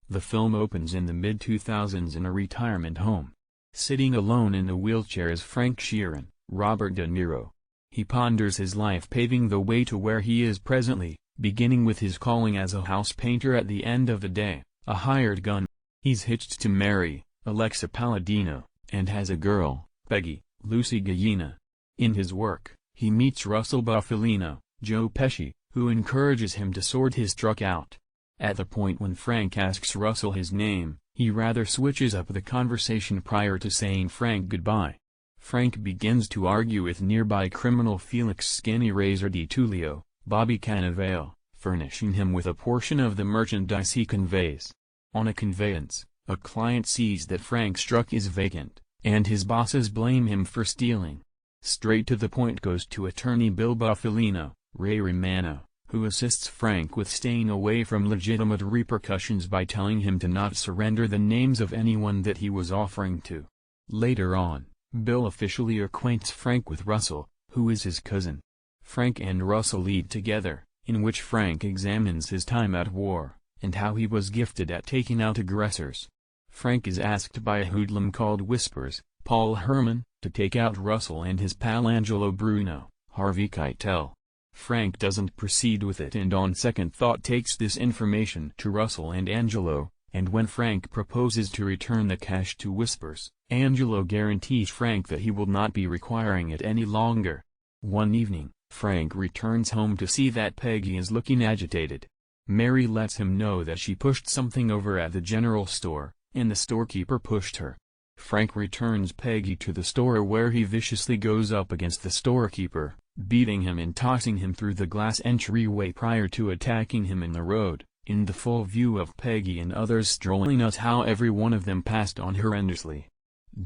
The film opens in the mid-2000s in a retirement home. Sitting alone in a wheelchair is Frank Sheeran, Robert De Niro. He ponders his life paving the way to where he is presently, beginning with his calling as a house painter at the end of the day, a hired gun. He's hitched to Mary, Alexa Palladino, and has a girl, Peggy, Lucy Gallina. In his work, he meets Russell Bufalino, Joe Pesci, who encourages him to sort his truck out. At the point when Frank asks Russell his name, he rather switches up the conversation prior to saying Frank goodbye. Frank begins to argue with nearby criminal Felix Skinny Razor DiTullio, Bobby Cannavale, furnishing him with a portion of the merchandise he conveys. On a conveyance, a client sees that Frank's truck is vacant, and his bosses blame him for stealing. Straight to the point goes to attorney Bill Bufalino, Ray Romano, who assists Frank with staying away from legitimate repercussions by telling him to not surrender the names of anyone that he was offering to. Later on, Bill officially acquaints Frank with Russell, who is his cousin. Frank and Russell lead together, in which Frank examines his time at war, and how he was gifted at taking out aggressors. Frank is asked by a hoodlum called Whispers, Paul Herman, to take out Russell and his pal Angelo Bruno, Harvey Keitel. Frank doesn't proceed with it and on second thought takes this information to Russell and Angelo, and when Frank proposes to return the cash to Whispers, Angelo guarantees Frank that he will not be requiring it any longer. One evening, Frank returns home to see that Peggy is looking agitated. Mary lets him know that she pushed something over at the general store, and the storekeeper pushed her. Frank returns Peggy to the store where he viciously goes up against the storekeeper, beating him and tossing him through the glass entryway prior to attacking him in the road, in the full view of Peggy and others strolling us how every one of them passed on horrendously.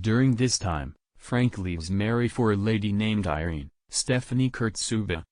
During this time, Frank leaves Mary for a lady named Irene, Stephanie Kurtzuba.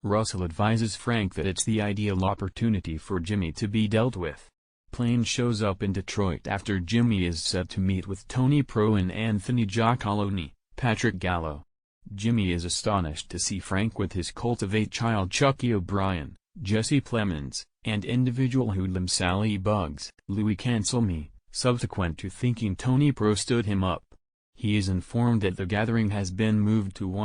Russell advises Frank that it's the ideal opportunity for Jimmy to be dealt with. Plane shows up in Detroit after Jimmy is set to meet with Tony Pro and Anthony Giacalone, Patrick Gallo. Jimmy is astonished to see Frank with his cultivate child Chucky O'Brien, Jesse Plemons, and individual hoodlum Sally Bugs, Louis Cancelme, subsequent to thinking Tony Pro stood him up. He is informed that the gathering has been moved to one